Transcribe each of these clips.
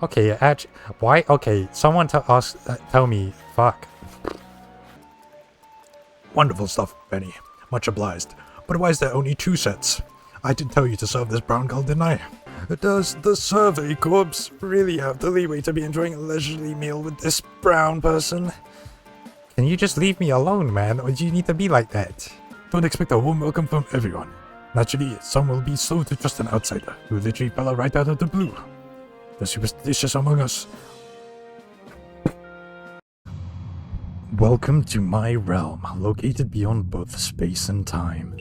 Okay, actually, why? Okay, someone tell me. Fuck. Wonderful stuff, Benny. Much obliged. But why is there only 2 sets? I did tell you to serve this brown girl, didn't I? Does the Survey Corps really have the leeway to be enjoying a leisurely meal with this brown person? Can you just leave me alone, man? Or do you need to be like that? Don't expect a warm welcome from everyone. Naturally, some will be slow to trust an outsider who literally fell right out of the blue. The superstitious among us. Welcome to my realm, located beyond both space and time.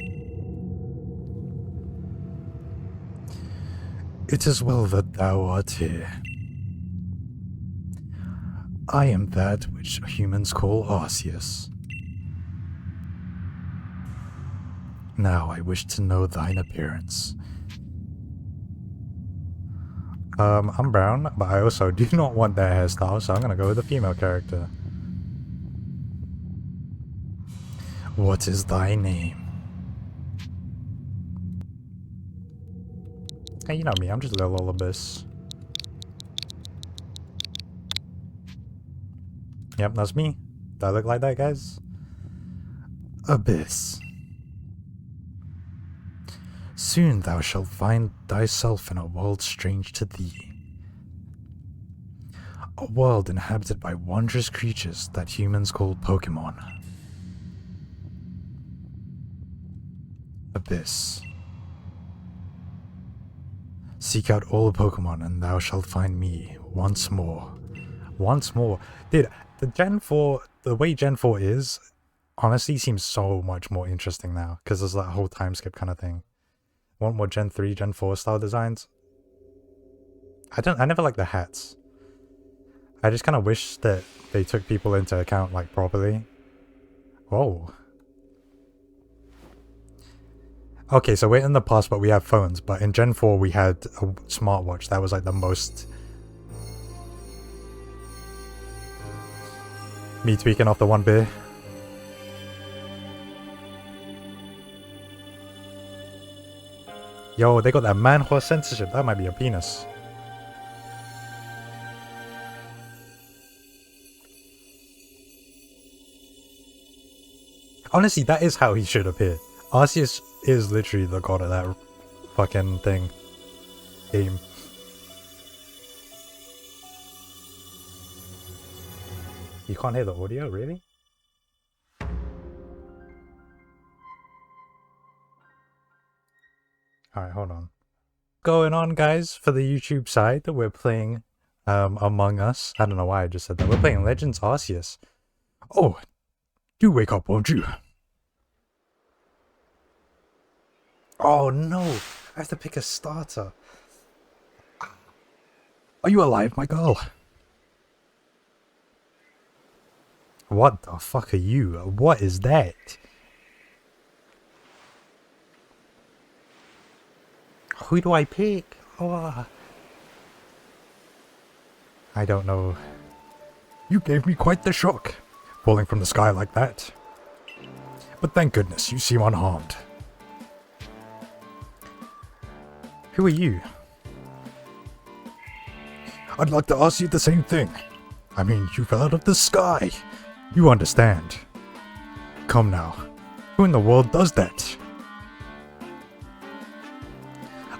It is well that thou art here. I am that which humans call Arceus. Now I wish to know thine appearance. I'm brown, but I also do not want that hairstyle, so I'm gonna go with a female character. What is thy name? Hey, you know me, I'm just a little abyss. Yep, that's me. Do I look like that, guys? Abyss. Soon thou shalt find thyself in a world strange to thee. A world inhabited by wondrous creatures that humans call Pokémon. Abyss. Seek out all Pokémon and thou shalt find me once more. Once more. Dude, the way Gen 4 is, honestly seems so much more interesting now, because there's that whole time skip kind of thing. Want more Gen 3, Gen 4 style designs? I never liked the hats. I just kind of wish that they took people into account, like, properly. Whoa. Okay, so we're in the past, but we have phones. But in Gen 4, we had a smartwatch. That was, like, the most... Me tweaking off the one beer. Yo, they got that manhwa censorship. That might be a penis. Honestly, that is how he should appear. Arceus is literally the god of that fucking thing. Game. You can't hear the audio, really? Alright, hold on. Going on, guys, for the YouTube side, we're playing Among Us. I don't know why I just said that. We're playing Legends Arceus. Oh, do wake up, won't you? Oh no, I have to pick a starter. Are you alive, my girl? What the fuck are you? What is that? Who do I pick? Oh. I don't know. You gave me quite the shock, falling from the sky like that. But thank goodness you seem unharmed. Who are you? I'd like to ask you the same thing. I mean, you fell out of the sky. You understand. Come now. Who in the world does that?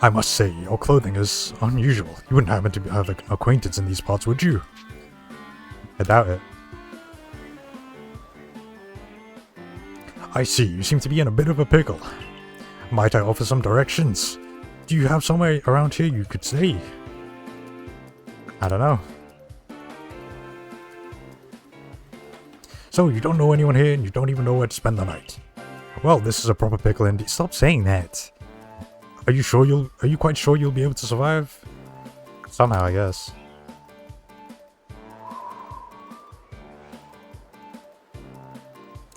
I must say, your clothing is unusual. You wouldn't happen to have an acquaintance in these parts, would you? I doubt it. I see, you seem to be in a bit of a pickle. Might I offer some directions? Do you have somewhere around here you could stay? I don't know. So you don't know anyone here and you don't even know where to spend the night. Well, this is a proper pickle indeed. Stop saying that. Are you quite sure you'll be able to survive? Somehow, I guess.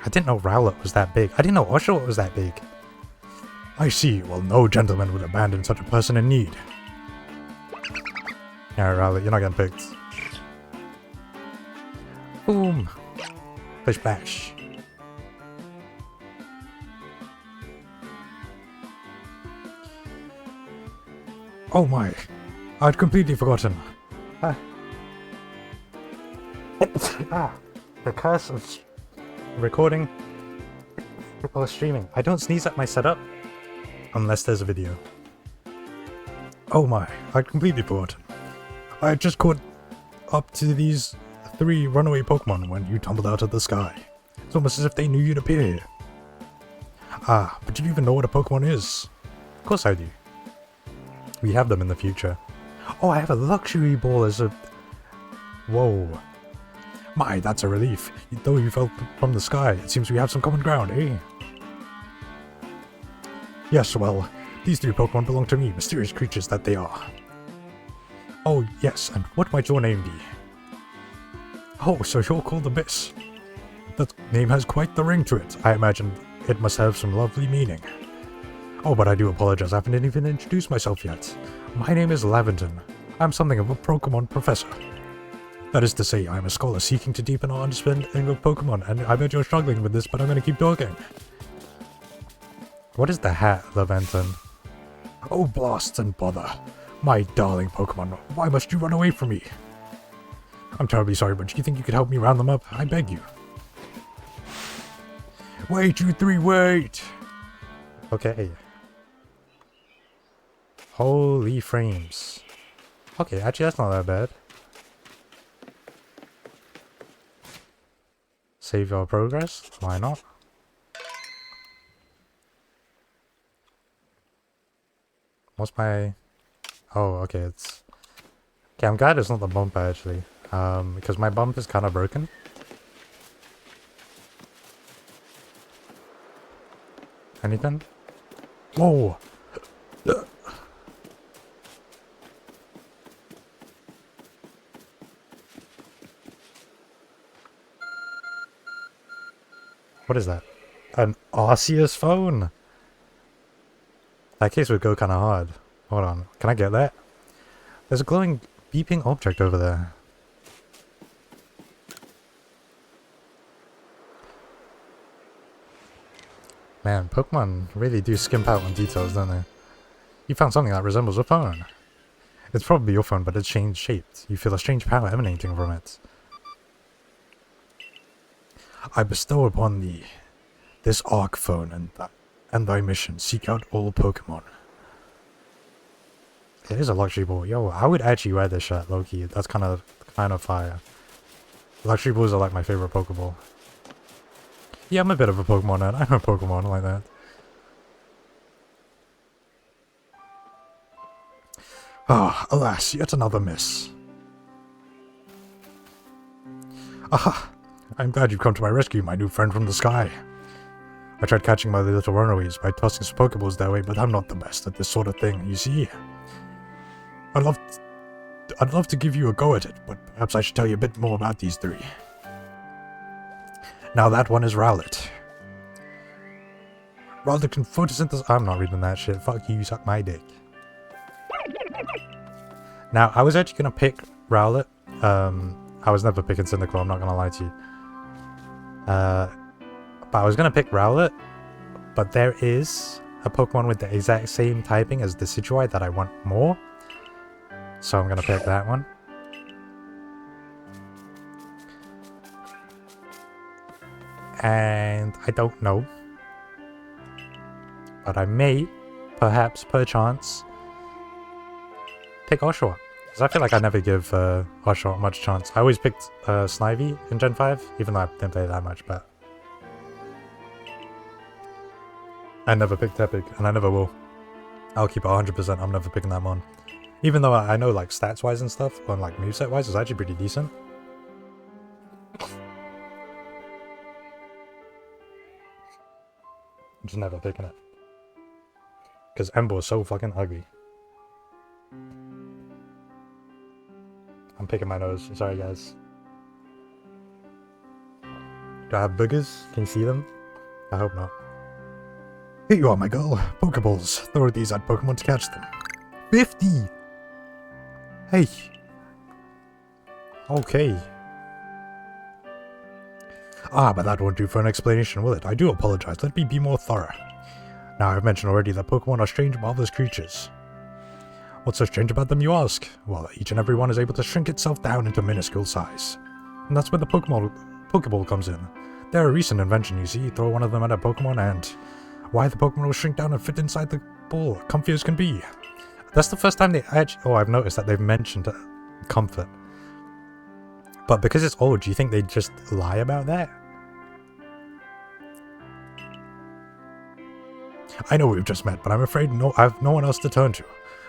I didn't know Rowlet was that big. I didn't know Oshawott was that big. I see. Well, no gentleman would abandon such a person in need. Alright, Rowlet, you're not getting picked. Boom. Push bash. Oh my. I'd completely forgotten. Ah. Ah. The curse of recording or streaming. I don't sneeze at my setup unless there's a video. Oh my, I'd completely forgotten. I had just caught up to these 3 runaway Pokemon when you tumbled out of the sky. It's almost as if they knew you'd appear here. Ah, but do you even know what a Pokemon is? Of course I do. We have them in the future. Oh, I have a luxury ball as a... Whoa. My, that's a relief. Though you fell from the sky, it seems we have some common ground, eh? Yes, well, these 3 Pokemon belong to me, mysterious creatures that they are. Oh, yes, and what might your name be? Oh, so you're called Abyss. That name has quite the ring to it. I imagine it must have some lovely meaning. Oh, but I do apologize, I haven't even introduced myself yet. My name is Laventon. I'm something of a Pokémon professor. That is to say, I'm a scholar seeking to deepen our understanding of Pokemon, and I bet you're struggling with this, but I'm gonna keep talking. What is the hat, Laventon? Oh, blast and bother. My darling Pokemon, why must you run away from me? I'm terribly sorry, but do you think you could help me round them up? I beg you. Wait, you 3, wait! Okay. Holy frames. Okay, actually that's not that bad. Save your progress? Why not? What's my... Oh, okay, it's... Okay, I'm glad it's not the bumper actually. Because my bump is kind of broken. Anything? Whoa! What is that? An Arceus phone? That case would go kind of hard. Hold on, can I get that? There's a glowing, beeping object over there. Man, Pokemon really do skimp out on details, don't they? You found something that resembles a phone. It's probably your phone, but it's changed shaped. You feel a strange power emanating from it. I bestow upon thee this Arc phone and thy mission. Seek out all Pokemon. It is a luxury ball. Yo, I would actually wear this shirt, low-key. That's kind of fire. Luxury balls are like my favorite Pokeball. Yeah, I'm a bit of a Pokemon nerd. I'm a Pokemon like that. Ah, alas, yet another miss. Aha! I'm glad you've come to my rescue, my new friend from the sky. I tried catching my little runaways by tossing some Pokeballs their way, but I'm not the best at this sort of thing, you see. I'd love to give you a go at it, but perhaps I should tell you a bit more about these 3. Now that one is Rowlet. Rowlet can photosynthesize— I'm not reading that shit. Fuck you, suck my dick. Now, I was actually gonna pick Rowlet. I was never picking Cyndaquil, I'm not gonna lie to you. But I was gonna pick Rowlet, but there is a Pokemon with the exact same typing as the Decidueye that I want more. So I'm gonna pick that one. And I don't know, but I may, perhaps, perchance, pick Oshawott. Because I feel like I never give Oshawott much chance. I always picked Snivy in Gen 5, even though I didn't play that much, but I never picked Epic, and I never will. I'll keep it 100%, I'm never picking that mon. Even though I know, like, stats-wise and stuff, and, like, moveset-wise, it's actually pretty decent. I'm just never picking it. Because Ember is so fucking ugly. I'm picking my nose. Sorry, guys. Do I have boogers? Can you see them? I hope not. Here you are, my girl. Pokeballs. Throw these at Pokemon to catch them. 50! Hey. Okay. Ah, but that won't do for an explanation, will it? I do apologize. Let me be more thorough. Now, I've mentioned already that Pokemon are strange, marvelous creatures. What's so strange about them, you ask? Well, each and every one is able to shrink itself down into minuscule size. And that's where the Pokeball comes in. They're a recent invention, you see. Throw one of them at a Pokemon and... why, the Pokemon will shrink down and fit inside the ball, comfy as can be. That's the first time they actually... oh, I've noticed that they've mentioned comfort. But because it's old, do you think they'd just lie about that? I know we've just met, but I'm afraid I have no one else to turn to.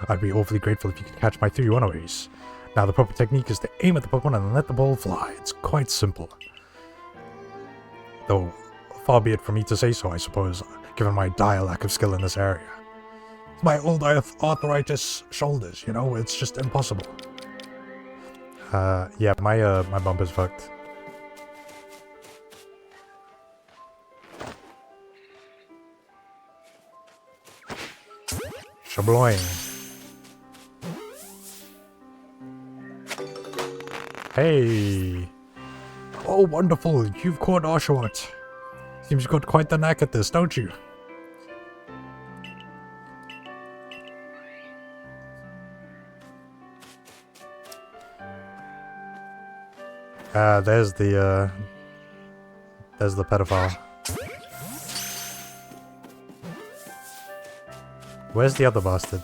I'd be awfully grateful if you could catch my 3 runaways. Now, the proper technique is to aim at the Pokemon and let the ball fly. It's quite simple. Though, far be it from me to say so, I suppose, given my dire lack of skill in this area. It's my old arthritis shoulders, you know, it's just impossible. Yeah, my bumper's fucked. Shabloing. Hey! Oh, wonderful! You've caught Oshawott. Seems you've got quite the knack at this, don't you? There's the pedophile. Where's the other bastard?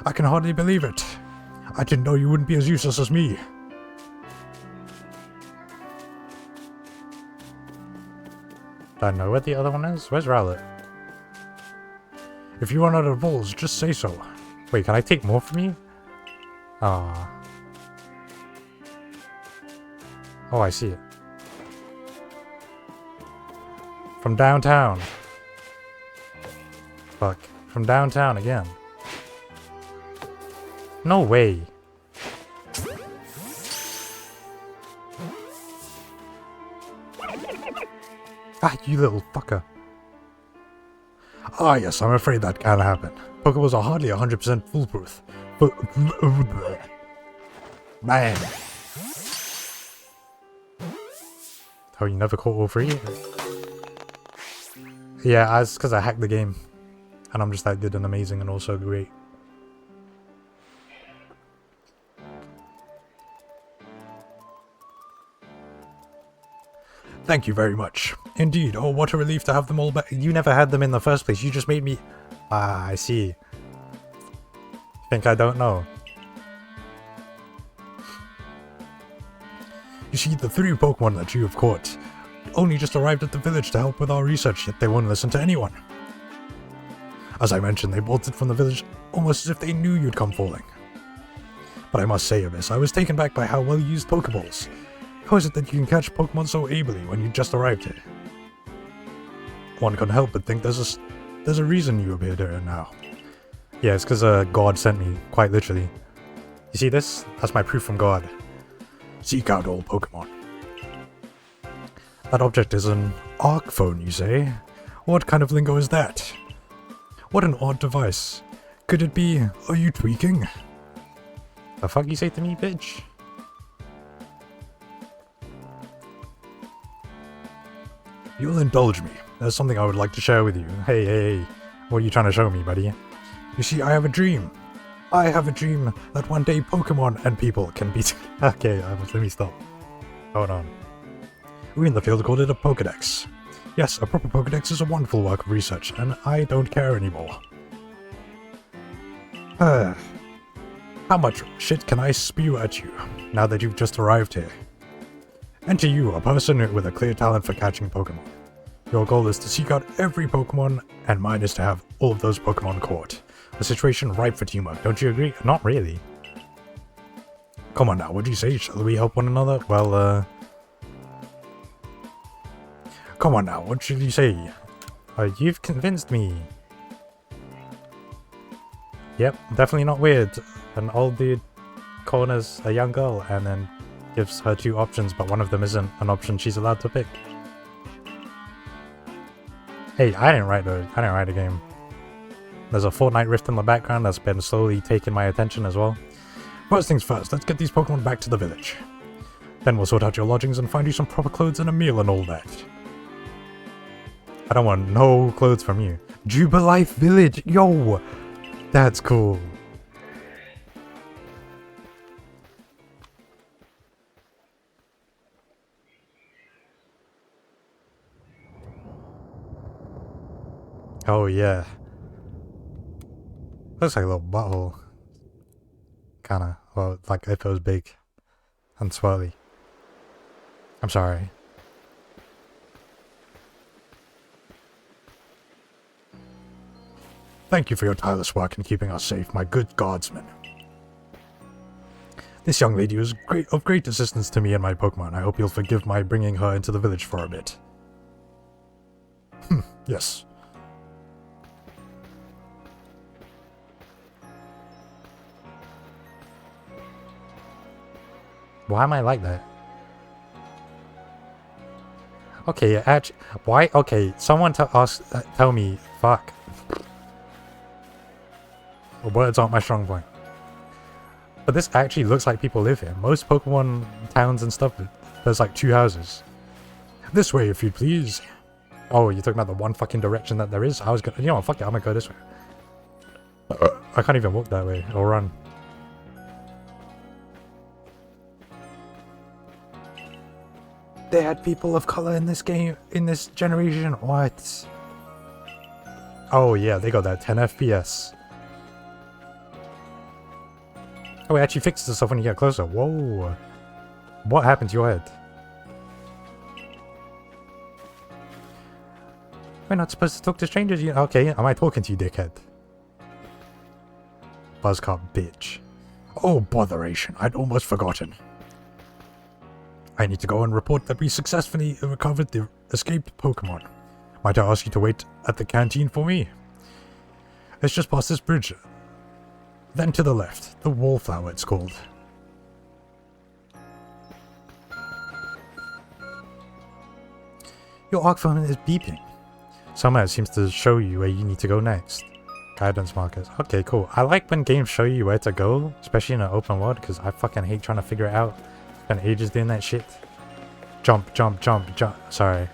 I can hardly believe it. I didn't know you wouldn't be as useless as me. Do I know where the other one is? Where's Rowlet? If you run out of balls, just say so. Wait, can I take more from you? Ah. Oh, I see it. From downtown. Fuck. From downtown again. No way. Ah, you little fucker. Ah, yes, I'm afraid that can happen. Pokeballs are hardly 100% foolproof. Man. Oh, you never caught all 3? Yeah, it's because I hacked the game. And I'm just that good and amazing and also great. Thank you very much. Indeed, oh, what a relief to have them all back. You never had them in the first place, you just made me... Ah, I see. Think I don't know. You see, the 3 Pokemon that you have caught only just arrived at the village to help with our research, yet they won't listen to anyone. As I mentioned, they bolted from the village almost as if they knew you'd come falling. But I must say, Abyss, I was taken back by how well you used Pokeballs. How is it that you can catch Pokemon so ably when you just arrived here? One can't help but think there's a reason you appeared here now. Yeah, it's because God sent me, quite literally. You see this? That's my proof from God. Seek out all Pokemon. That object is an ARC phone, you say? What kind of lingo is that? What an odd device. Could it be... are you tweaking? The fuck you say to me, bitch? You'll indulge me. There's something I would like to share with you. Hey. What are you trying to show me, buddy? You see, I have a dream. I have a dream that one day Pokemon and people can be... Okay, let me stop. Hold on. We in the field called it a Pokedex. Yes, a proper Pokedex is a wonderful work of research, and I don't care anymore. How much shit can I spew at you, now that you've just arrived here? Enter you, a person with a clear talent for catching Pokemon. Your goal is to seek out every Pokemon, and mine is to have all of those Pokemon caught. A situation ripe for teamwork, don't you agree? Not really. Come on now, what'd you say? Shall we help one another? Well, come on now, what should you say? You've convinced me. Yep, definitely not weird. An old dude corners a young girl and then gives her 2 options, but one of them isn't an option she's allowed to pick. Hey, I didn't write a game. There's a Fortnite rift in the background that's been slowly taking my attention as well. First things first, let's get these Pokemon back to the village. Then we'll sort out your lodgings and find you some proper clothes and a meal and all that. I don't want no clothes from you. Jubilife Village. Yo, that's cool. Oh yeah. Looks like a little butthole. Kinda. Well, like if it was big and swirly. I'm sorry. Thank you for your tireless work in keeping us safe, my good guardsman. This young lady was of great assistance to me and my Pokemon. I hope you'll forgive my bringing her into the village for a bit. Yes. Why am I like that? Okay, actually, why? Okay, someone tell me. Fuck. Words aren't my strong point. But this actually looks like people live here. Most Pokemon towns and stuff, there's like 2 houses. This way, if you'd please. Oh, you're talking about the one fucking direction that there is? I was gonna, you know what, fuck it, I'm gonna go this way. I can't even walk that way, or run. They had people of color in this game, in this generation, what? Oh yeah, they got that 10 FPS. Oh, it actually fixes itself when you get closer. Whoa. What happened to your head? We're not supposed to talk to strangers. Okay, am I talking to you, dickhead? Buzzcart bitch. Oh, botheration. I'd almost forgotten. I need to go and report that we successfully recovered the escaped Pokemon. Might I ask you to wait at the canteen for me? It's just past this bridge. Then to the left. The Wallflower, it's called. Your arc phone is beeping. Somehow it seems to show you where you need to go next. Guidance markers. Okay, cool. I like when games show you where to go, especially in an open world, because I fucking hate trying to figure it out. Spent ages doing that shit. Jump, jump, jump, jump. Sorry.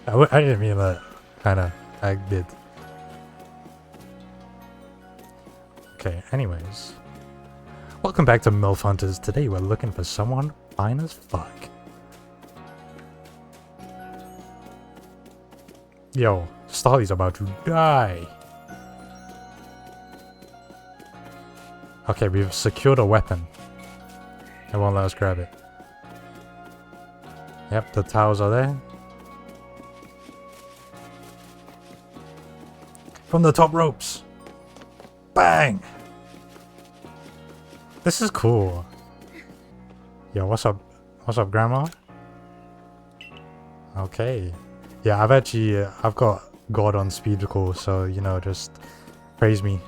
I didn't mean that. Kinda. I did. Okay, anyways. Welcome back to MILF Hunters. Today we're looking for someone fine as fuck. Yo, Starly's about to die. Okay, we've secured a weapon. It won't let us grab it. Yep, the towers are there. From the top ropes. Bang! This is cool. Yo, what's up? What's up, Grandma? Okay. Yeah, I've got God on speed call, so, you know, just praise me.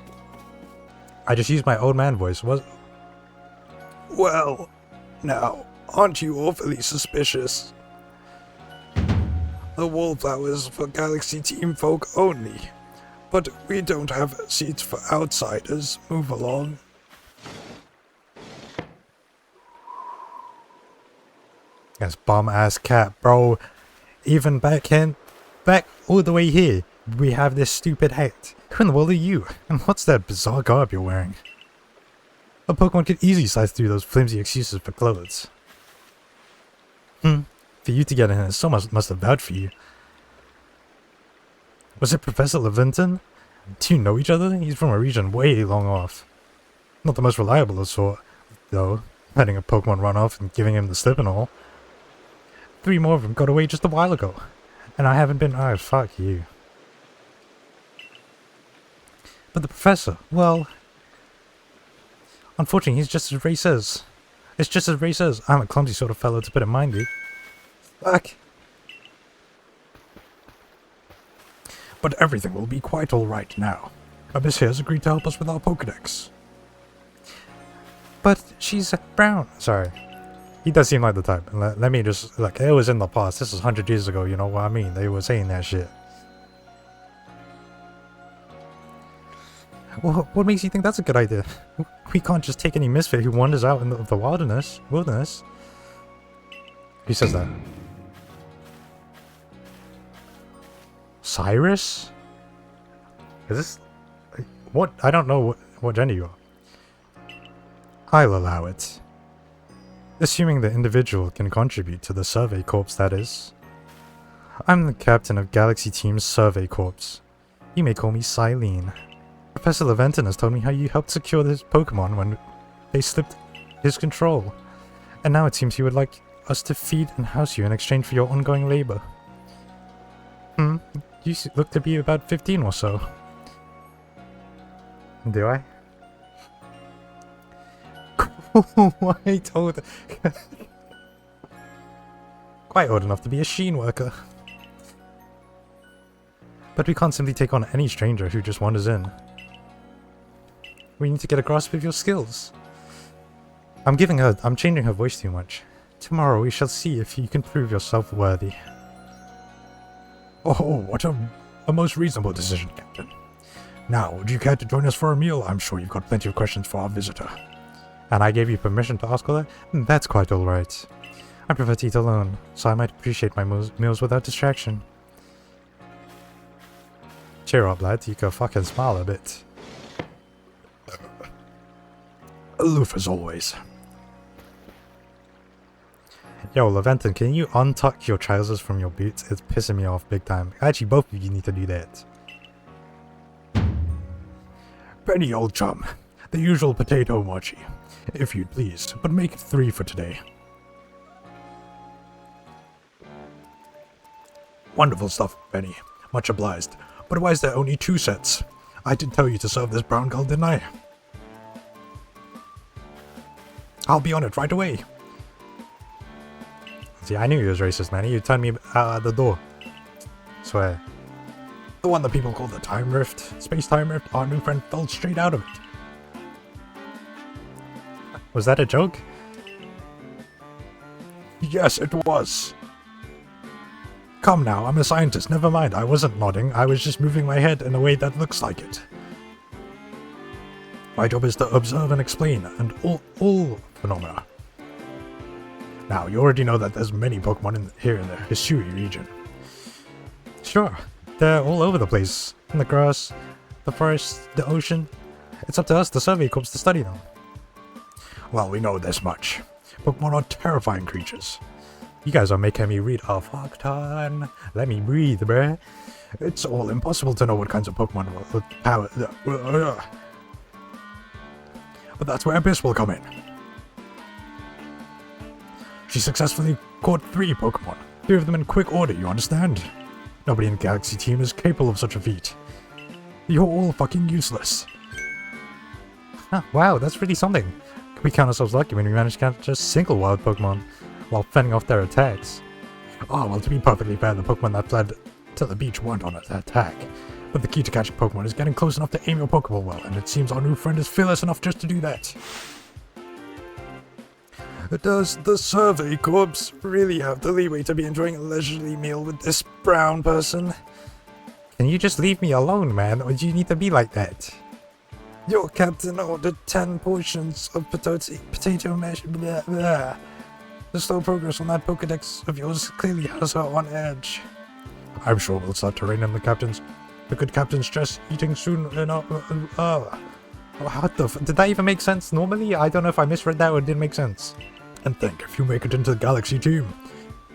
I just used my old man voice. Well, now, aren't you awfully suspicious? The Wallflower's for Galaxy Team folk only. But we don't have seats for outsiders. Move along. That's bum-ass cat, bro. Even back all the way here, we have this stupid hat. Who in the world are you? And what's that bizarre garb you're wearing? A Pokemon could easily size through those flimsy excuses for clothes. For you to get in here, someone must have vouched for you. Was it Professor Levinton? Do you know each other? He's from a region way long off. Not the most reliable of sort, though, letting a Pokemon run off and giving him the slip and all. 3 more of them got away just a while ago. And I haven't been... Oh, fuck you. But the Professor, well... Unfortunately, he's just as Ray says. It's just as Ray says. I'm a clumsy sort of fellow to put in mind, dude. Fuck. But everything will be quite alright now. Abyss here has agreed to help us with our Pokedex. But she's brown. Sorry. He does seem like the type. Let me just... Look, it was in the past. This was 100 years ago, you know what I mean? They were saying that shit. Well, what makes you think that's a good idea? We can't just take any misfit who wanders out in the wilderness. Who says that? Cyrus? Is this... What? I don't know what gender you are. I'll allow it. Assuming the individual can contribute to the Survey Corps, that is. I'm the captain of Galaxy Team's Survey Corps. You may call me Silene. Professor Leventon has told me how you helped secure this Pokémon when they slipped his control. And now it seems he would like us to feed and house you in exchange for your ongoing labor. You look to be about 15 or so. Do I? I told... Quite old enough to be a sheen worker. But we can't simply take on any stranger who just wanders in. We need to get a grasp of your skills. I'm changing her voice too much. Tomorrow we shall see if you can prove yourself worthy. Oh, what a most reasonable decision, Captain. Now, would you care to join us for a meal? I'm sure you've got plenty of questions for our visitor. And I gave you permission to ask all that? That's quite alright. I prefer to eat alone, so I might appreciate my meals without distraction. Cheer up, lad. You can fucking smile a bit. Aloof as always. Yo, Leventon, can you untuck your trousers from your boots? It's pissing me off big time. Actually, both of you need to do that. Benny, old chum. The usual potato mochi, if you'd please, but make it 3 for today. Wonderful stuff, Benny. Much obliged. But why is there only 2 sets? I did tell you to serve this brown girl, didn't I? I'll be on it right away. See, I knew he was racist, man. You turned me out at the door. Swear. The one that people call the Time Rift, Space-Time Rift, our new friend fell straight out of it. Was that a joke? Yes, it was. Come now, I'm a scientist. Never mind, I wasn't nodding. I was just moving my head in a way that looks like it. My job is to observe and explain, and all phenomena. Now, you already know that there's many Pokemon here in the Hisui region. Sure. They're all over the place. In the grass, the forest, the ocean. It's up to us, the Survey Corps, to study them. Well, we know this much. Pokemon are terrifying creatures. You guys are making me read a fuck ton. Let me breathe, bruh. It's all impossible to know what kinds of Pokemon will power. But that's where Abyss will come in. She successfully caught 3 Pokemon. 3 of them in quick order, you understand? Nobody in Galaxy Team is capable of such a feat. You're all fucking useless. Huh, wow, that's really something. We count ourselves lucky when we manage to catch just single wild Pokemon while fending off their attacks. Oh, well, to be perfectly fair, the Pokemon that fled to the beach weren't on an attack. But the key to catching Pokemon is getting close enough to aim your Pokeball well, and it seems our new friend is fearless enough just to do that. Does the Survey Corps really have the leeway to be enjoying a leisurely meal with this brown person? Can you just leave me alone, man, or do you need to be like that? Your captain ordered 10 portions of potato mash. Blah, blah. The slow progress on that Pokedex of yours clearly has her on edge. I'm sure we'll start to rein in the good captain's stress eating soon enough. What the did that even make sense normally? I don't know if I misread that or it didn't make sense. And think, if you make it into the Galaxy Team,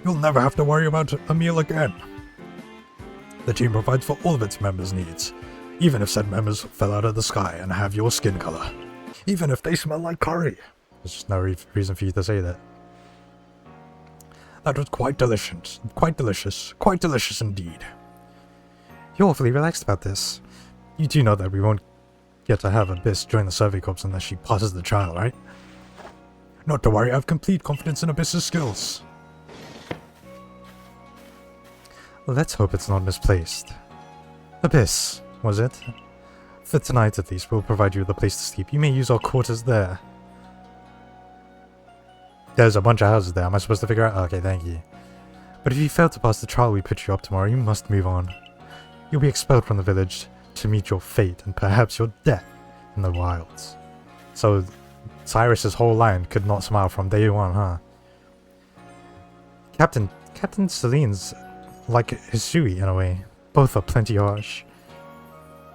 you'll never have to worry about a meal again. The team provides for all of its members' needs, even if said members fell out of the sky and have your skin color. Even if they smell like curry. There's just no reason for you to say that. That was quite delicious. Quite delicious. Quite delicious indeed. You're awfully relaxed about this. You do know that we won't get to have Abyss join the Survey Corps unless she passes the trial, right? Not to worry, I have complete confidence in Abyss's skills. Let's hope it's not misplaced. Abyss, was it? For tonight at least, we'll provide you with a place to sleep. You may use our quarters there. There's a bunch of houses there. Am I supposed to figure out? Okay, thank you. But if you fail to pass the trial we put you up tomorrow, you must move on. You'll be expelled from the village to meet your fate and perhaps your death in the wilds. So, Cyrus's whole line could not smile from day one, huh? Captain Selene's like Hisui in a way. Both are plenty harsh.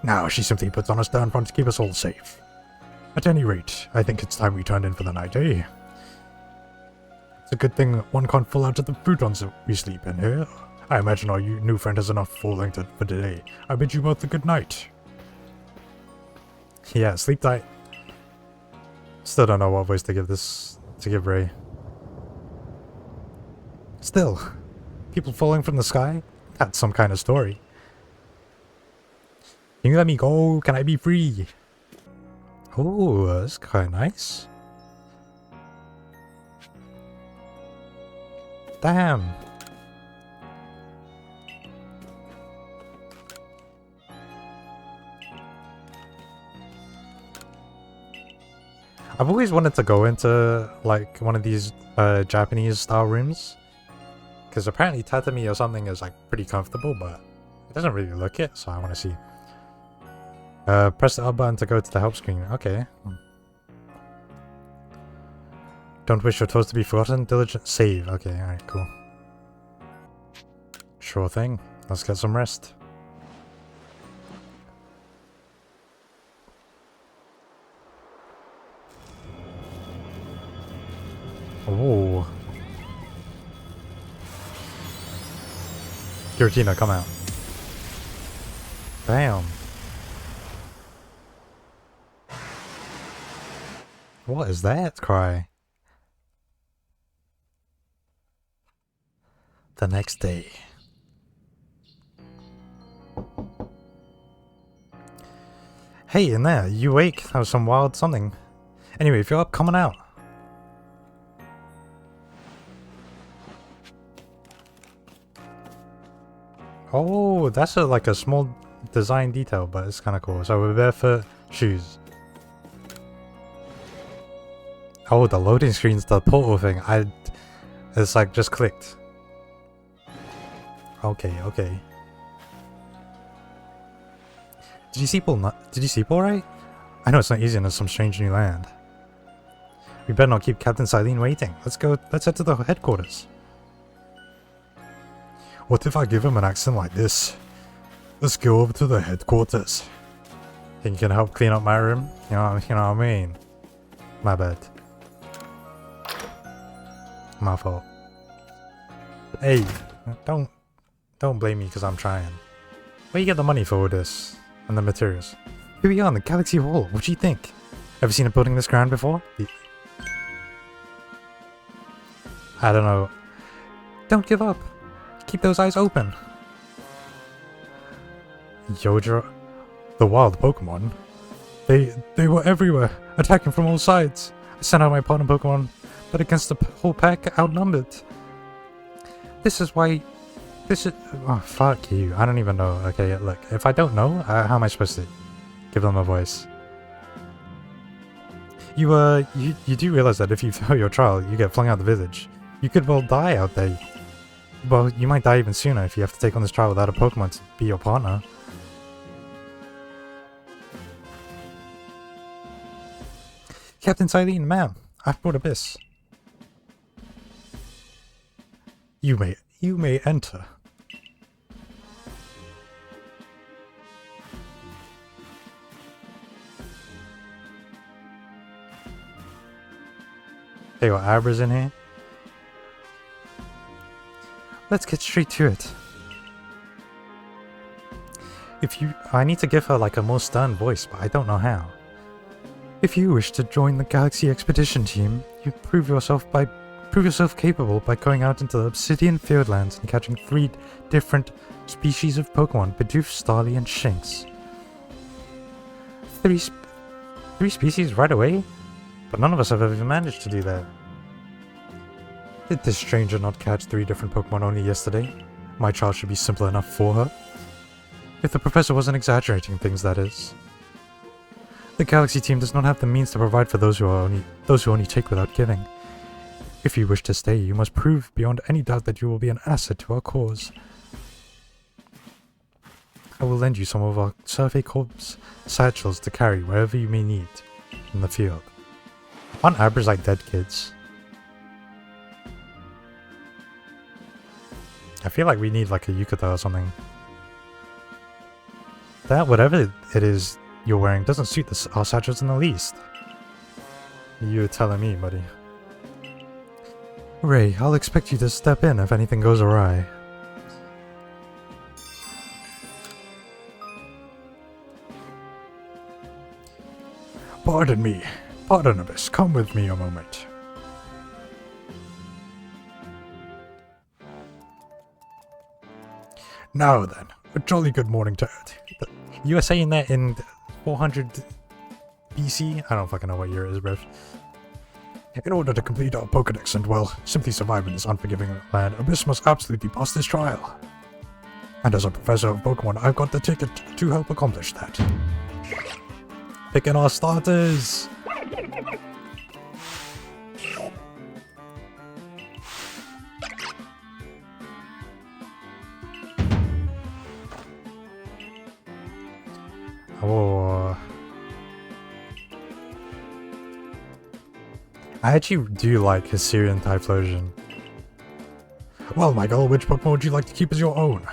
Now she simply puts on a stern front to keep us all safe. At any rate, I think it's time we turned in for the night, eh? It's a good thing one can't fall out of the futons that we sleep in here. I imagine our new friend has enough full-length for today. I bid you both a good night. Yeah, sleep tight. Still don't know what voice to give Ray. Still, people falling from the sky? That's some kind of story. Can you let me go? Can I be free? Oh, that's kind of nice. Damn. I've always wanted to go into like one of these Japanese style rooms, because apparently tatami or something is like pretty comfortable, but it doesn't really look it, so I want to see. Press the up button to go to the help screen. Okay. Don't wish your toes to be forgotten. Diligent save. Okay, alright, cool. Sure thing. Let's get some rest. Oh. Giratina, come out. Damn. What is that cry? The next day. Hey, in there, you awake? That was some wild something. Anyway, if you're up, come on out. Oh, that's like a small design detail, but it's kind of cool. So we're barefoot shoes. Oh, the loading screen's the portal thing. It's like just clicked. Okay, okay. Did you sleep alright? I know it's not easy in some strange new land. We better not keep Captain Silene waiting. Let's head to the headquarters. What if I give him an accent like this? Let's go over to the headquarters. Think you can help clean up my room? You know what I mean? My bad. My fault. Hey, don't blame me because I'm trying. Where you get the money for all this? And the materials? Here we are in the Galaxy Hall. What do you think? Ever seen a building this grand before? I don't know. Don't give up. Keep those eyes open. Yodra, the wild Pokemon. They were everywhere, attacking from all sides. I sent out my partner Pokemon, but against the whole pack, outnumbered. This is why... Oh, fuck you. I don't even know. Okay, look. If I don't know, how am I supposed to give them a voice? You do realize that if you fail your trial, you get flung out of the village. You could well die out there. Well, you might die even sooner if you have to take on this trial without a Pokemon to be your partner. Captain Silene, ma'am, I've brought Abyss. You may enter. They got Abra's in here. Let's get straight to it. I need to give her like a more stern voice, but I don't know how. If you wish to join the Galaxy Expedition team, you prove yourself capable by going out into the Obsidian Fieldlands and catching 3 different species of Pokemon: Bidoof, Starly, and Shinx. 3 species right away? But none of us have ever managed to do that. Did this stranger not catch 3 different Pokemon only yesterday? My child should be simple enough for her. If the professor wasn't exaggerating things, that is. The Galaxy team does not have the means to provide for those who only take without giving. If you wish to stay, you must prove beyond any doubt that you will be an asset to our cause. I will lend you some of our Survey Corps satchels to carry wherever you may need in the field. Aren't Abras like dead kids? I feel like we need like a yukata or something. That, whatever it is you're wearing, doesn't suit our satchels in the least. You're telling me, buddy. Ray, I'll expect you to step in if anything goes awry. Pardon me. Pardonibus, come with me a moment. Now then, a jolly good morning to You were saying that in 400 BC? I don't fucking know what year it is, bruv. In order to complete our Pokedex and, well, simply survive in this unforgiving land, Abyss must absolutely pass this trial. And as a professor of Pokemon, I've got the ticket to help accomplish that. Picking our starters! Oh. I actually do like Hisuian Typhlosion. Well, Michael, which Pokemon would you like to keep as your own?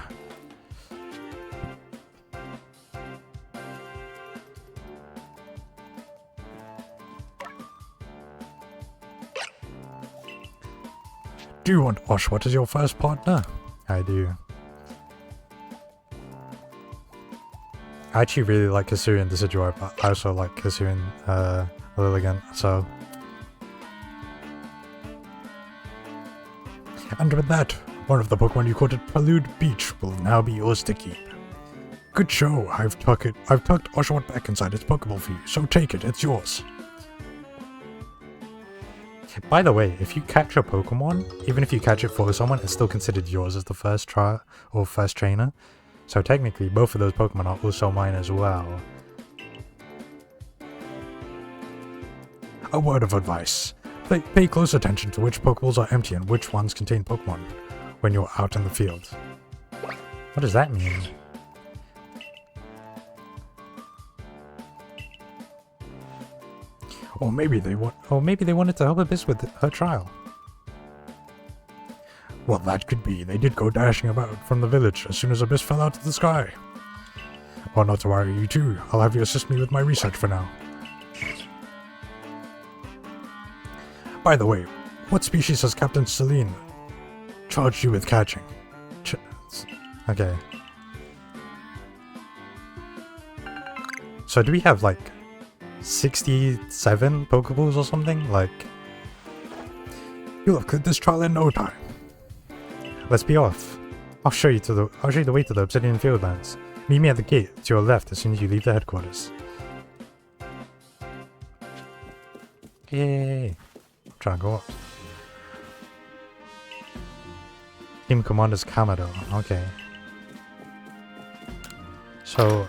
Do you want Oshawott as your first partner? I do. I actually really like Hisuian Decidueye, but I also like Hisuian Lilligant, so... And with that, one of the Pokemon you caught at Prelude Beach will now be yours to keep. Good show, I've tucked Oshawott back inside its Pokeball for you, so take it, it's yours. By the way, if you catch a Pokemon, even if you catch it for someone, it's still considered yours as the first trial or first trainer. So technically, both of those Pokemon are also mine as well. A word of advice. Pay close attention to which Pokeballs are empty and which ones contain Pokemon when you're out in the field. What does that mean? Or maybe they wanted to help Abyss with her trial. Well, that could be. They did go dashing about from the village as soon as Abyss fell out of the sky. Well, not to worry, you two. I'll have you assist me with my research for now. By the way, what species has Captain Celine charged you with catching? Okay. So do we have like 67 Pokeballs or something? Like, you'll have cleared this trial in no time. Let's be off. I'll show you the way to the Obsidian Fieldlands. Meet me at the gate to your left as soon as you leave the headquarters. Yay! I'm trying to go up. Team Commander's Kamado. Okay. So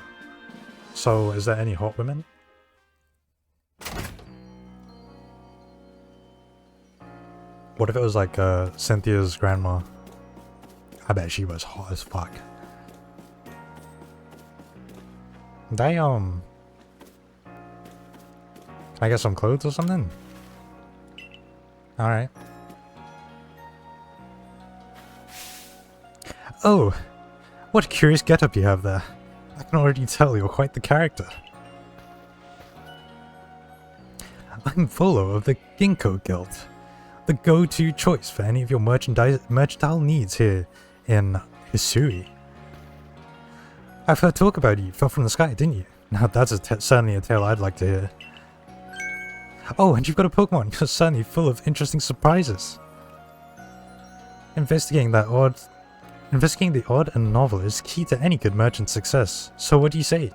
is there any hot women? What if it was like Cynthia's grandma? I bet she was hot as fuck. Damn. Can I get some clothes or something? Alright. Oh! What a curious getup you have there. I can already tell you're quite the character. I'm Volo of the Ginkgo Guild, the go-to choice for any of your mercantile needs here in Hisui. I've heard talk about you. Fell from the sky, didn't you? Now that's certainly a tale I'd like to hear. Oh, and you've got a Pokemon. You're certainly full of interesting surprises. Investigating the odd and novel is key to any good merchant's success. So what do you say?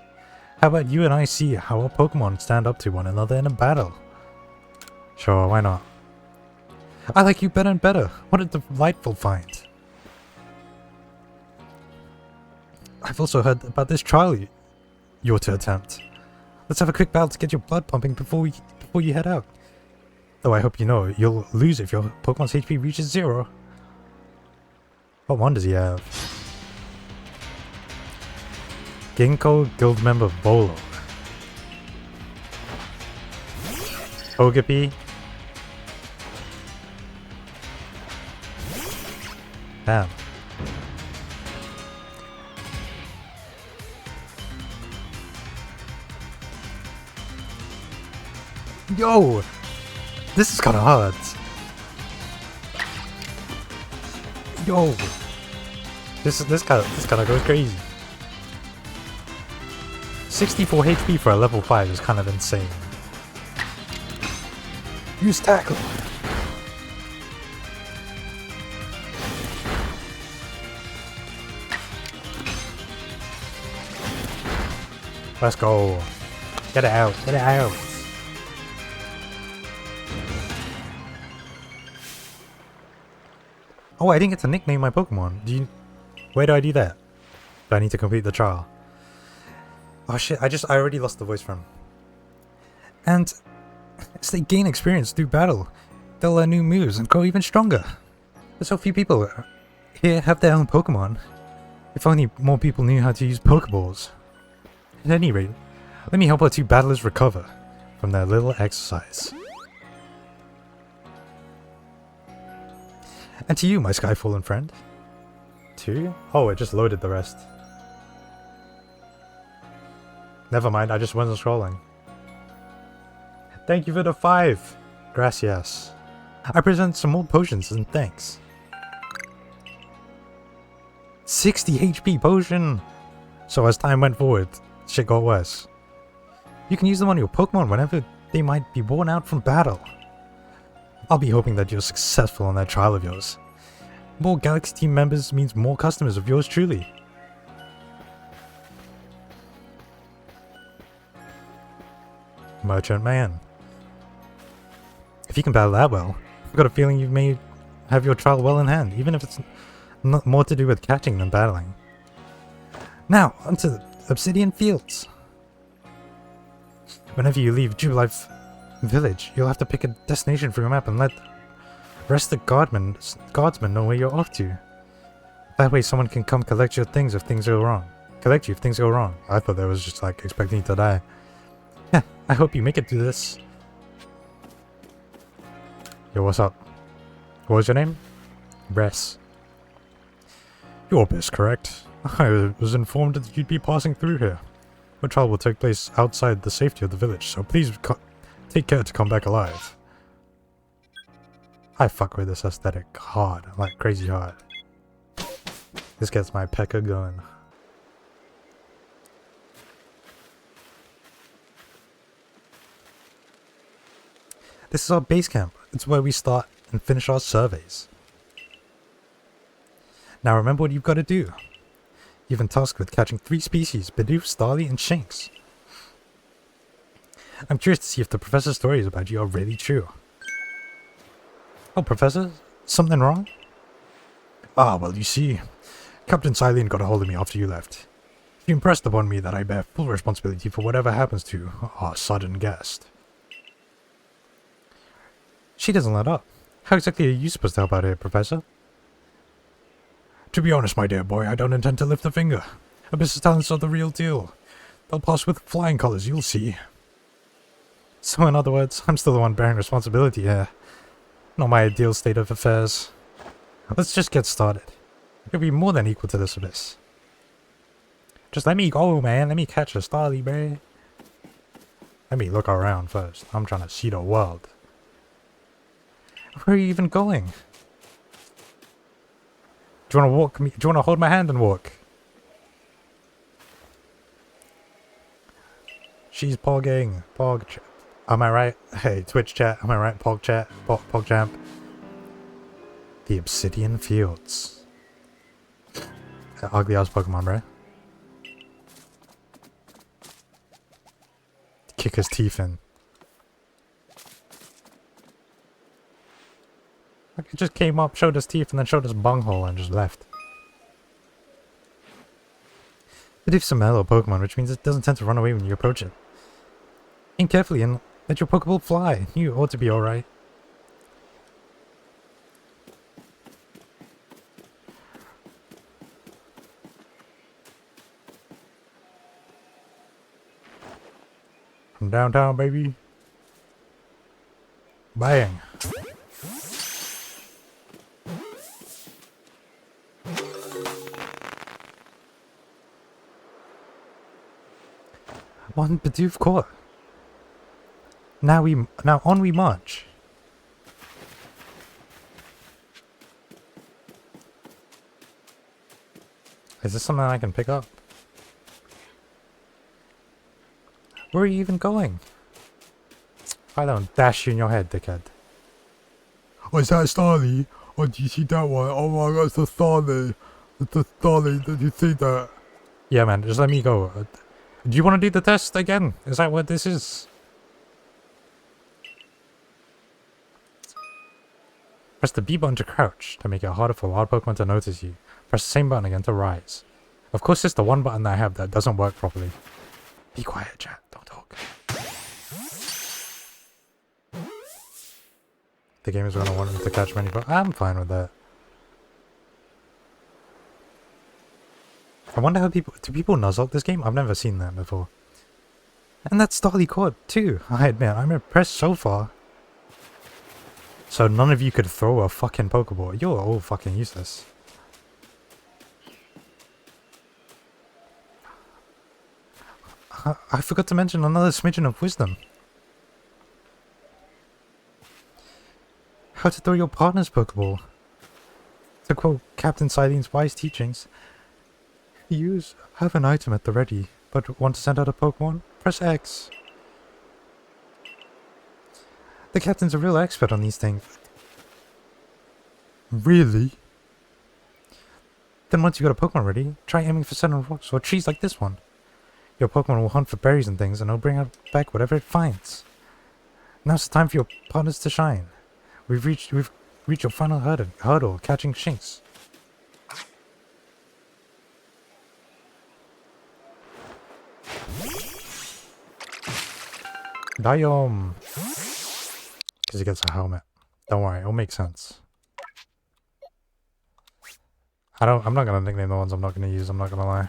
How about you and I see how our Pokemon stand up to one another in a battle? Sure, why not? I like you better and better. What a delightful find. I've also heard about this trial you're to attempt. Let's have a quick battle to get your blood pumping before you head out. Though I hope you know you'll lose if your Pokemon's HP reaches 0. What one does he have? Ginkgo Guild member Volo. Togepi. Damn. Yo! This is kinda hard. Yo! This kinda goes crazy. 64 HP for a level 5 is kind of insane. Use tackle! Let's go. Get it out. Get it out. Oh, I didn't get to nickname my Pokemon. Where do I do that? Do I need to complete the trial? Oh shit, I already lost the voice from. And as they gain experience through battle, they'll learn new moves and grow even stronger. There's so few people here have their own Pokemon. If only more people knew how to use Pokeballs. At any rate, let me help our two battlers recover from their little exercise. And to you, my Skyfallen friend. 2? Oh, it just loaded the rest. Never mind, I just wasn't scrolling. Thank you for the 5! Gracias. I present some more potions and thanks. 60 HP potion! So as time went forward, shit got worse. You can use them on your Pokemon whenever they might be worn out from battle. I'll be hoping that you're successful in that trial of yours. More Galaxy team members means more customers of yours truly. Merchant Man. If you can battle that well, I've got a feeling you may have your trial well in hand, even if it's not more to do with catching than battling. Now, onto the Obsidian Fields. Whenever you leave Jubilife Village, you'll have to pick a destination for your map and let the rest of the guardsmen know where you're off to. That way someone can come collect your things if things go wrong. Collect you if things go wrong. I thought that was just like expecting you to die. Yeah, I hope you make it through this. Yo, what's up? What was your name? Ress. Your best, correct? I was informed that you'd be passing through here. Your trial will take place outside the safety of the village, so please take care to come back alive. I fuck with this aesthetic hard, like crazy hard. This gets my P.E.K.K.A going. This is our base camp. It's where we start and finish our surveys. Now remember what you've got to do. You've been tasked with catching 3 species, Bidoof, Starly, and Shinx. I'm curious to see if the professor's stories about you are really true. Oh, Professor? Something wrong? Ah, well, you see, Captain Silene got a hold of me after you left. He impressed upon me that I bear full responsibility for whatever happens to our sudden guest. She doesn't let up. How exactly are you supposed to help out here, Professor? To be honest, my dear boy, I don't intend to lift a finger. Abyss's talents are the real deal. They'll pass with flying colors, you'll see. So in other words, I'm still the one bearing responsibility here. Not my ideal state of affairs. Let's just get started. You'll be more than equal to this abyss. Just let me go, man. Let me catch a Starly, bruh. Let me look around first. I'm trying to see the world. Where are you even going? Do you want to walk me? Do you want to hold my hand and walk? She's pogging. Pog. Am I right? Hey, Twitch chat. Am I right? Pog chat. Pog champ. The Obsidian Fields. That ugly ass Pokemon, bro. Kick his teeth in. Like it just came up, showed his teeth, and then showed his bunghole and just left. Bidoof's a mellow Pokemon, which means it doesn't tend to run away when you approach it. Aim carefully and let your Pokeball fly. You ought to be alright. From downtown, baby. Bang. One Bidoof caught. Now on we march. Is this something I can pick up? Where are you even going? I don't dash you in your head, dickhead. Oh, is that Starly? Oh, do you see that one? Oh my god, it's the Starly. It's the Starly. Did you see that? Yeah, man, just let me go. Do you want to do the test again? Is that what this is? Press the B button to crouch to make it harder for wild Pokemon to notice you. Press the same button again to rise. Of course, it's the one button that I have that doesn't work properly. Be quiet, chat. Don't talk. The game is going to want me to catch many, but I'm fine with that. I wonder how do people nuzlocke this game? I've never seen that before. And that's Starly Quad too. I admit, I'm impressed so far. So none of you could throw a fucking Pokeball. You're all fucking useless. I forgot to mention another smidgen of wisdom. How to throw your partner's Pokeball. To quote Captain Silen's wise teachings, have an item at the ready, but want to send out a Pokemon? Press X. The captain's a real expert on these things. Really? Then once you got a Pokemon ready, try aiming for certain rocks or trees like this one. Your Pokemon will hunt for berries and things, and it'll bring back whatever it finds. Now's the time for your partners to shine. We've reached your final hurdle, catching Shinx. Diome! Because he gets a helmet. Don't worry, it'll make sense. I'm not gonna nickname the ones I'm not gonna use, I'm not gonna lie.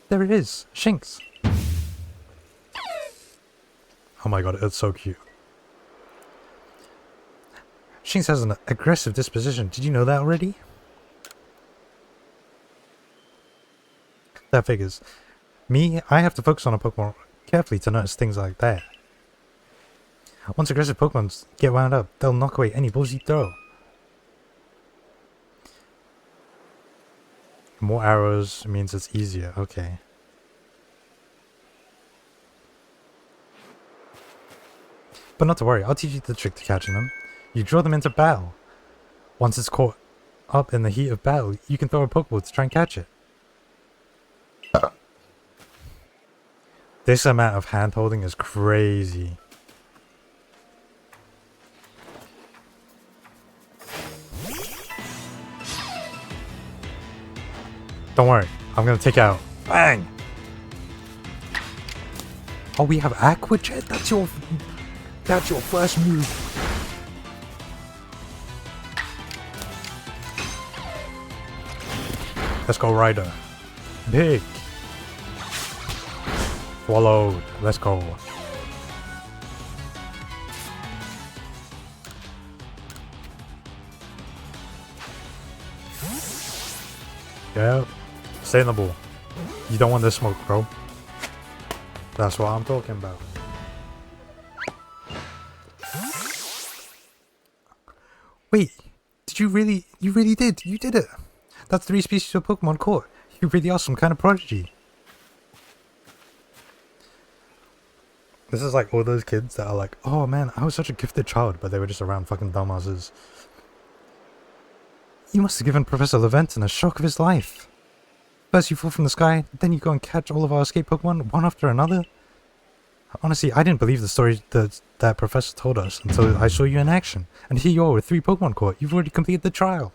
There it is! Shinx! Oh my god, it's so cute. Shinx has an aggressive disposition. Did you know that already? That figures. Me, I have to focus on a Pokemon carefully to notice things like that. Once aggressive Pokemon get wound up, they'll knock away any balls you throw. More arrows means it's easier, okay. But not to worry, I'll teach you the trick to catching them. You draw them into battle. Once it's caught up in the heat of battle, you can throw a Pokeball to try and catch it. This amount of hand-holding is crazy. Don't worry, I'm gonna take out. Bang! Oh, we have Aqua Jet? That's your first move. Let's go, Ryder. Big. Swallowed. Let's go. Yeah. Stay in the ball. You don't want this smoke, bro. That's what I'm talking about. Wait. Did you really? You really did. You did it. That's 3 species of Pokemon caught. You really are some kind of prodigy. This is like all those kids that are like, oh man, I was such a gifted child, but they were just around fucking dumbasses. You must have given Professor Leventon a shock of his life. First you fall from the sky, then you go and catch all of our escape Pokemon, one after another. Honestly, I didn't believe the story that Professor told us until I saw you in action. And here you are with 3 Pokemon caught. You've already completed the trial.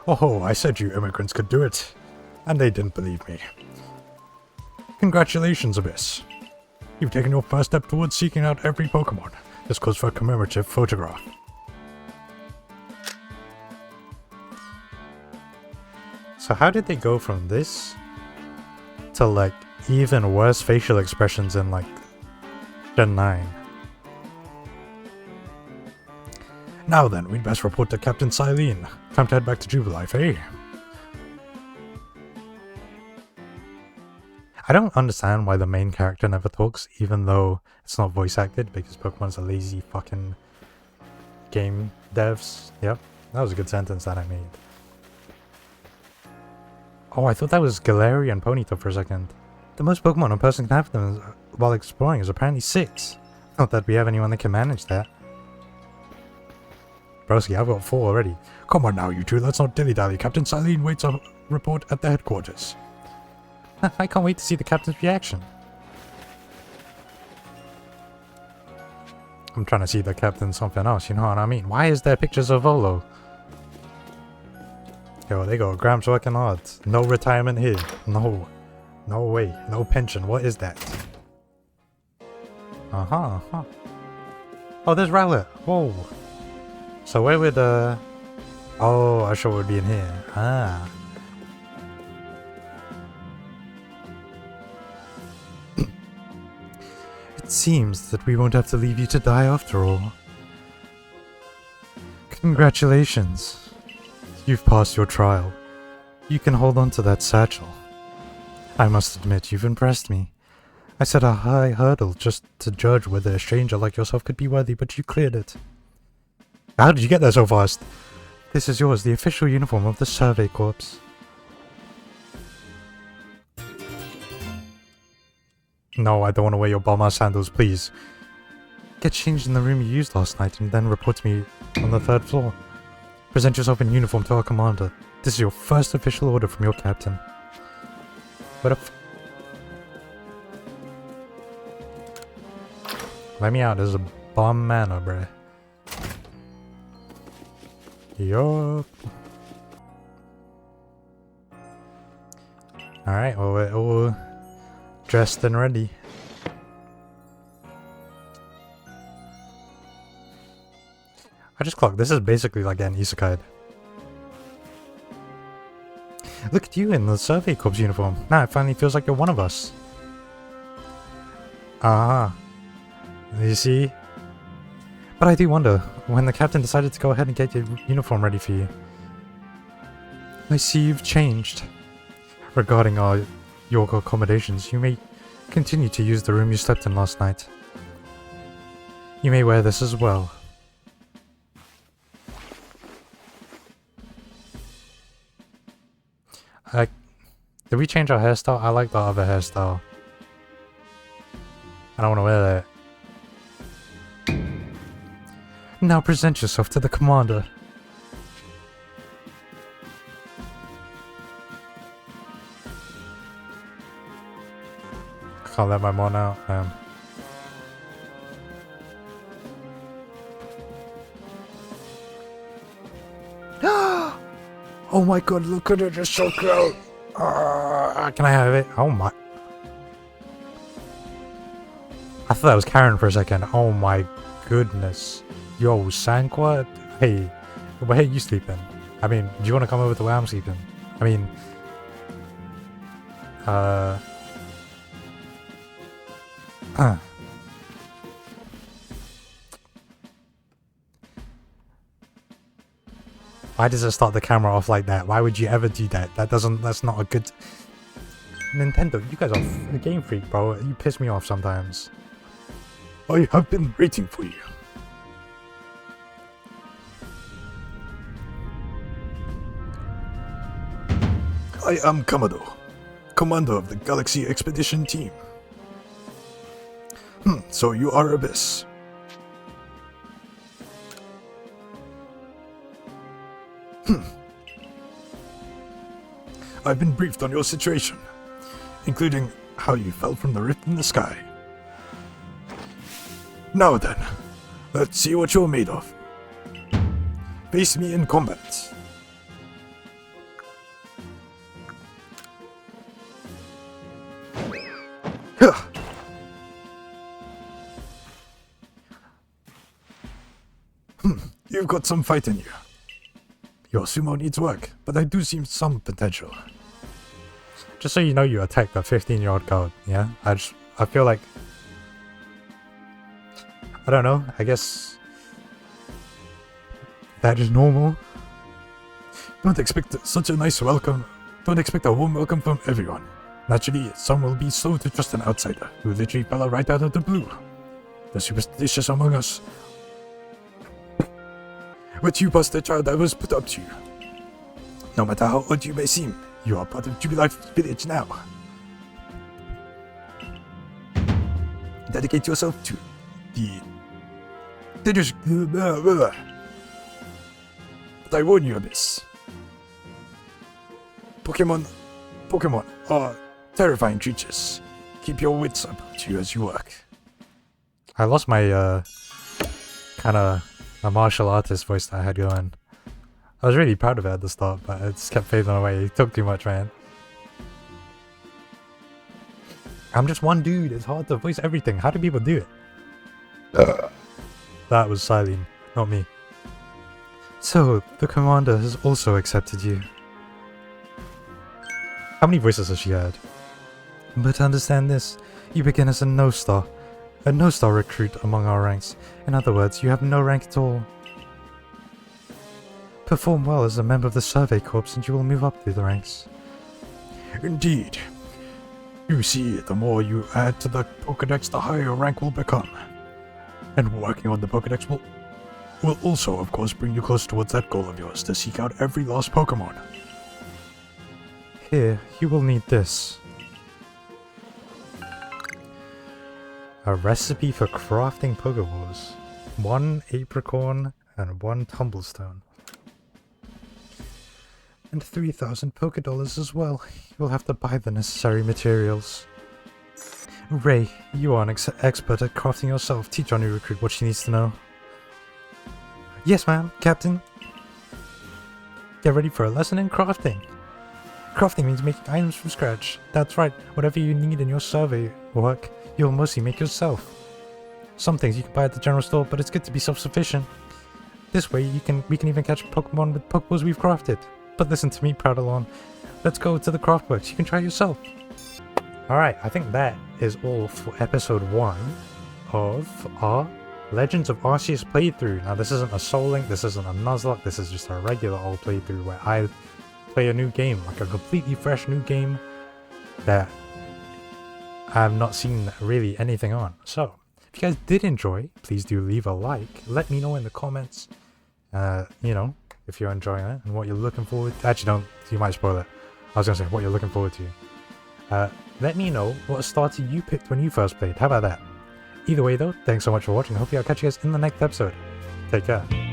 Oh, I said you immigrants could do it. And they didn't believe me. Congratulations, Abyss. You've taken your first step towards seeking out every Pokemon. This calls for a commemorative photograph. So how did they go from this to like even worse facial expressions in like Gen 9? Now then, we'd best report to Captain Silene. Time to head back to Jubilife, eh? I don't understand why the main character never talks, even though it's not voice acted, because Pokemon's a lazy fucking game devs. Yep, that was a good sentence that I made. Oh, I thought that was Galarian and Ponyta for a second. The most Pokemon a person can have them while exploring is apparently 6. Not that we have anyone that can manage that. Broski, I've got 4 already. Come on now, you two, let's not dilly-dally. Captain Silene waits a report at the headquarters. I can't wait to see the captain's reaction. I'm trying to see the captain something else, you know what I mean? Why is there pictures of Volo? Yo, they go, Gramps working hard. No retirement here. No. No way. No pension. What is that? Uh-huh. Oh, there's Rowlet. Whoa. So where would, oh, Usher would be in here. Ah. It seems that we won't have to leave you to die after all. Congratulations. You've passed your trial. You can hold on to that satchel. I must admit, you've impressed me. I set a high hurdle just to judge whether a stranger like yourself could be worthy, but you cleared it. How did you get there so fast? This is yours, the official uniform of the Survey Corps. No, I don't want to wear your bum-ass sandals, please. Get changed in the room you used last night and then report to me on the 3rd floor. Present yourself in uniform to our commander. This is your first official order from your captain. What if... Let me out, this is a bomb manor, bruh. Yup. Alright, well, we're all dressed and ready. I just clocked. This is basically like an isekai. Look at you in the Survey Corps uniform. Now it finally feels like you're one of us. Ah. You see? But I do wonder, when the captain decided to go ahead and get your uniform ready for you. I see you've changed. Regarding your accommodations, you may continue to use the room you slept in last night. You may wear this as well. Did we change our hairstyle? I like the other hairstyle. I don't want to wear that. Now present yourself to the commander. I can't let my mon out, man. Oh my god, look at it, it's so cute! Can I have it? Oh my... I thought that was Karen for a second. Oh my goodness. Yo, Sanqua? Hey, where are you sleeping? I mean, do you want to come over to where I'm sleeping? I mean... Why does it start the camera off like that? Why would you ever do that? That's not a good... Nintendo, you guys are a game freak, bro. You piss me off sometimes. I have been waiting for you. I am Kamado, commander of the Galaxy Expedition Team. So you are Abyss. I've been briefed on your situation, including how you fell from the rift in the sky. Now then, let's see what you're made of. Face me in combat. You've got some fight in you. Your sumo needs work, but I do see some potential. Just so you know, you attacked a 15-year-old girl, yeah? I feel like... I don't know, I guess... that is normal. Don't expect such a nice welcome. Don't expect a warm welcome from everyone. Naturally, some will be slow to trust an outsider who literally fell out right out of the blue. The superstitious among us. But you, bastard child, I was put up to you. No matter how odd you may seem, you are part of Jubilife village now. Dedicate yourself to the... But I warn you, Abyss. Pokémon are terrifying creatures. Keep your wits about you as you work. I lost my kind of a martial artist voice that I had going. I was really proud of it at the start, but it just kept fading away. It took too much, man. I'm just one dude. It's hard to voice everything. How do people do it? That was Silene, not me. So, the commander has also accepted you. How many voices has she had? But understand this, you begin as a no-star recruit among our ranks. In other words, you have no rank at all. Perform well as a member of the Survey Corps and you will move up through the ranks. Indeed. You see, the more you add to the Pokédex, the higher your rank will become. And working on the Pokédex will also, of course, bring you close towards that goal of yours to seek out every lost Pokémon. Here, you will need this. A recipe for crafting Pokeballs. 1 apricorn and 1 tumblestone. And 3,000 Pokédollars as well. You'll have to buy the necessary materials. Ray, you are an expert at crafting yourself. Teach our new recruit what she needs to know. Yes, ma'am, Captain. Get ready for a lesson in crafting. Crafting means making items from scratch. That's right, whatever you need in your survey work, you'll mostly make yourself. Some things you can buy at the general store, but it's good to be self-sufficient. This way we can even catch Pokemon with Pokeballs we've crafted. But listen to me, Pradalon. Let's go to the craftworks. You can try yourself. Alright, I think that is all for episode 1 of our Legends of Arceus playthrough. Now this isn't a Soul Link, this isn't a Nuzlocke, this is just a regular old playthrough where I play a new game, like a completely fresh new game that I've not seen really anything on. So, if you guys did enjoy, please do leave a like. Let me know in the comments, you know, if you're enjoying it and what you're looking forward to. Actually, don't, you might spoil it. I was going to say what you're looking forward to. Let me know what starter you picked when you first played. How about that? Either way though, thanks so much for watching. Hopefully I'll catch you guys in the next episode. Take care.